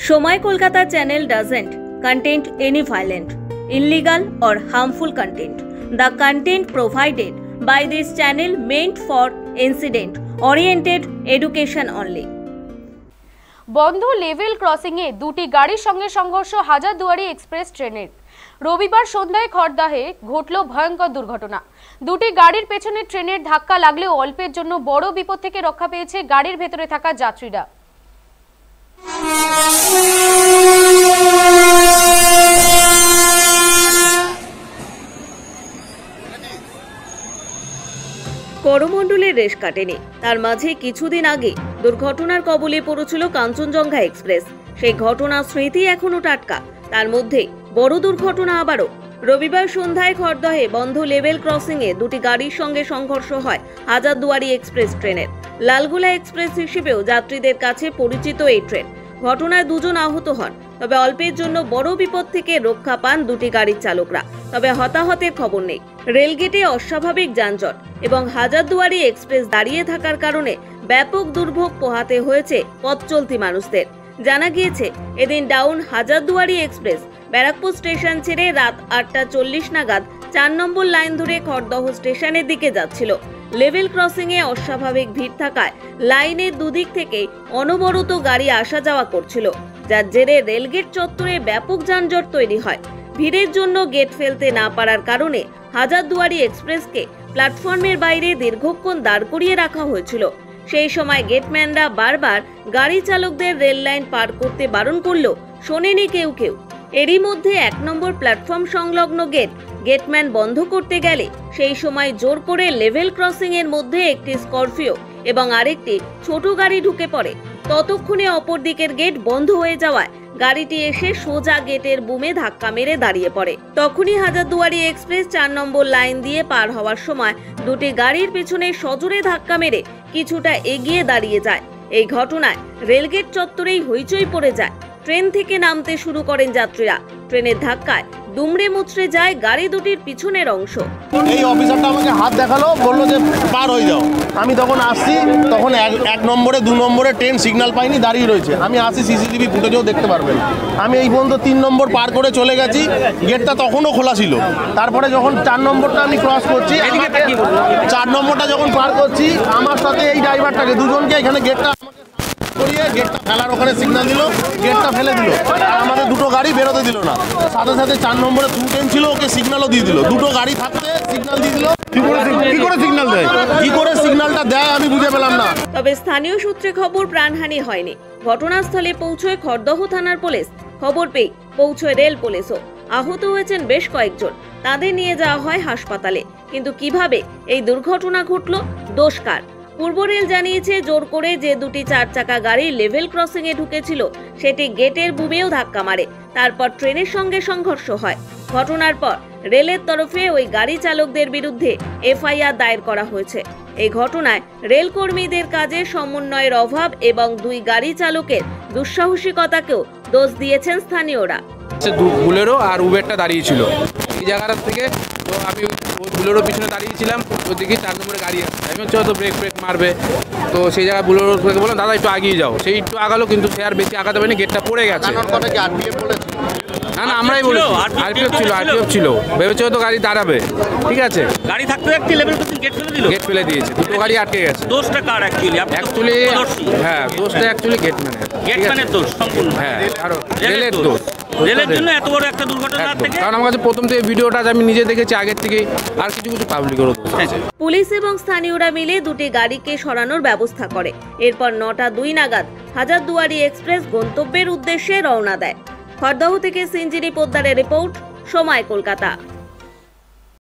Shomai Kolkata channel doesn't contain any violent, illegal or harmful content. The content provided by this channel meant for incident-oriented education only. বন্ধ level ক্রসিংয়ে দুটি গাড়ির সঙ্গে সংঘর্ষ Hazarduari express ট্রেনের। রবিবার সন্ধ্যায় খড়দাহে ঘটল ভয়ঙ্কর দুর্ঘটনা। দুটি গাড়ির পেছনে ট্রেনের ধাক্কা লাগলেও অল্পের জন্য বড় বিপদ থেকে রক্ষা পেয়েছে গাড়ির ভেতরে থাকা যাত্রীরা। করমণ্ডলের রেশ কাটেনি, তার মাঝে কিছুদিন আগে দুর্ঘটনার কবলে পড়েছিল কাঞ্চনজঙ্ঘা এক্সপ্রেস। সেই ঘটনার স্মৃতি এখনো টাটকা। তার মধ্যে বড় দুর্ঘটনা আবারও। রবিবার সন্ধ্যায় খড়দহে বন্ধ লেভেল ক্রসিংয়ে দুটি গাড়ির সঙ্গে সংঘর্ষ হয় হাজারদুয়ারি এক্সপ্রেস ট্রেনের। লালগোলা এক্সপ্রেস হিসেবেও যাত্রীদের কাছে পরিচিত এই ট্রেন। ঘটনায় দুজন আহত হন, তবে অল্পের জন্য বড় বিপদ থেকে রক্ষা পান দুটি গাড়ির চালকরা। তবে হতাহতের খবর নেই। রেলগেটে অস্বাভাবিক যানজট এবং হাজারদুয়ারি এক্সপ্রেস দাঁড়িয়ে থাকার কারণে ব্যাপক দুর্ভোগ পোহাতে হয়েছে পথ চলতি মানুষদের। জানা গিয়েছে, এদিন down Hazarduari express Barrackpore station ছেড়ে রাত 8:40 নাগাদ 4 নম্বর লাইন ধরে খড়দহ স্টেশনের দিকে যাচ্ছিল। লেভেল ক্রসিংয়ে অস্বাভাবিক ভিড় থাকায় লাইনের দুদিক থেকে অনবরত গাড়ি আসা যাওয়া করছিল, যার জেরে রেলগেট চত্বরে ব্যাপক যানজট তৈরি হয়। ভিড়ের জন্য গেট ফেলতে না পারার কারণে হাজারদুয়ারি এক্সপ্রেসকে প্ল্যাটফর্মের বাইরে দীর্ঘক্ষণ দাঁড় করিয়ে রাখা হয়েছিল। সেই সময় গেটম্যানরা বারবার গাড়ি চালকদের রেল লাইন পার করতে বারণ করলেও শোনেনি কেউ। এরই মধ্যে 1 নম্বর প্ল্যাটফর্ম সংলগ্ন গেটম্যান বন্ধ করতে গেলে সেই সময় জোর করে লেভেল ক্রসিং এর মধ্যে একটি স্করপিও এবং আরেকটি ছোট গাড়ি ঢুকে পড়ে। ততক্ষণে অপর দিকের গেট বন্ধ হয়ে যাওয়ায় গাড়িটি এসে সোজা গেটের বুমে ধাক্কা মেরে দাঁড়িয়ে পড়ে। তখনই হাজারদুয়ারি এক্সপ্রেস 4 নম্বর লাইন দিয়ে পার হওয়ার সময় দুটি গাড়ির পেছনে সজোরে ধাক্কা মেরে কিছুটা এগিয়ে দাঁড়িয়ে যায়। এই ঘটনায় রেলগেট চত্বরেই হইচই পড়ে যায়। ট্রেন থেকে নামতে শুরু করেন যাত্রীরা। ট্রেনের ধাক্কায় দুমড়ে মুচড়ে যায় গাড়ি দুটির পিছনের অংশ। এই অফিসারটা আমাকে হাত দেখালো, বললো যে পার হয়ে যাও। আমি তখন আসছি, তখন 1 নম্বরে 2 নম্বরে ট্রেন সিগন্যাল পাইনি, দাঁড়িয়ে রয়েছে। আমি আসি, সিসিটিভি ফুটেজেও দেখতে পারবেন। আমি এই পর্যন্ত 3 নম্বর পার করে চলে গেছি। গেটটা তখনও খোলা ছিল। তারপরে যখন 4 নম্বরটা আমি ক্রস করছি, 4 নম্বরটা যখন পার করছি, আমার সাথে এই ড্রাইভারটাকে দুজনকে এখানে গেটটা গেটটা ফেলার ওখানে সিগন্যাল দিল, গেটটা ফেলে দিল। আর আমাদের দুটো গাড়ি বেরোতে দিল না। সাথে সাথে 4 নম্বরে 2 ট্রেন ছিল, ওকে সিগন্যালও দিয়ে দিল। দুটো গাড়ি থাকতে সিগন্যাল দিয়ে দিল। কি করে সিগন্যাল দেয়, কি করে সিগন্যালটা দেয় আমি বুঝে পেলাম না। তবে স্থানীয় সূত্রে খবর, প্রাণহানি হয়নি। ঘটনাস্থলে পৌঁছয় খড়দহ থানার পুলিশ। খবর পেয়ে পৌঁছয় রেল পুলিশও। আহত হয়েছেন বেশ কয়েকজন। তাদের নিয়ে যাওয়া হয় হাসপাতালে। কিন্তু কিভাবে এই দুর্ঘটনা ঘটল, দোষ কার? পূর্ব রেল জানিয়েছে, জোর করে যে দুটি 4 চাকা গাড়ি লেভেল ক্রসিং এ ঢুকেছিল সেটি গেটের বুমেও ধাক্কা মারে। তারপর ট্রেনের সঙ্গে সংঘর্ষ হয়। ঘটনার পর রেলের তরফে ওই গাড়ি চালকদের বিরুদ্ধে এফআইআর দায়ের করা হয়েছে। এই ঘটনায় রেল কর্মীদের কাজে সমন্বয়ের অভাব এবং 2 গাড়ি চালকের দুঃসাহসিকতাকেও দোষ দিয়েছেন স্থানীয়রা। বুলেরো আর উবেরটা দাঁড়িয়েছিল এই জায়গাটা থেকে। তো আমি ওই বুলেরোর পিছনে দাঁড়িয়েছিলাম, ওইদিকে 4 নম্বরে গাড়ি আসছে। আমি হচ্ছে হয়তো ব্রেক মারবে, তো সেই জায়গায় বুলেরো থেকে বললাম দাদা একটু আগিয়ে যাও। সেই একটু আগালো, কিন্তু সে আর বেশি আগাতে পারেনি, গেটটা পড়ে গেছে। না আমরাই বলেছি, আরপিএফ ছিল। ভেবেছে হয়তো গাড়ি দাঁড়াবে, ঠিক আছে। গাড়ি থাকতে একটি লেভেল গেট ফেলে দিল, গেট ফেলে দিয়েছে। দুটো গাড়ি আটকে গেছে। দোষটা কার অ্যাকচুয়ালি? হ্যাঁ, দোষটা অ্যাকচুয়ালি গেটম্যানের দোষ সম্পূর্ণ। হ্যাঁ, আর রেলের দোষ। রেলের জন্য এত বড় একটা দুর্ঘটনা থেকে, কারণ আমার কাছে প্রথম থেকে ভিডিওটা আমি নিজে দেখেছি আগের থেকে, আর কিছু পাবলিকেরও। পুলিশ এবং স্থানীয়রা মিলে দুটি গাড়িকে সরানোর ব্যবস্থা করে। এরপর 9:02 নাগাদ হাজারদুয়ারি এক্সপ্রেস গন্তব্যের উদ্দেশ্যে রওনা দেয়। খড়দহ থেকে সিঞ্জিনী পোদ্দারের রিপোর্ট, সময় কলকাতা।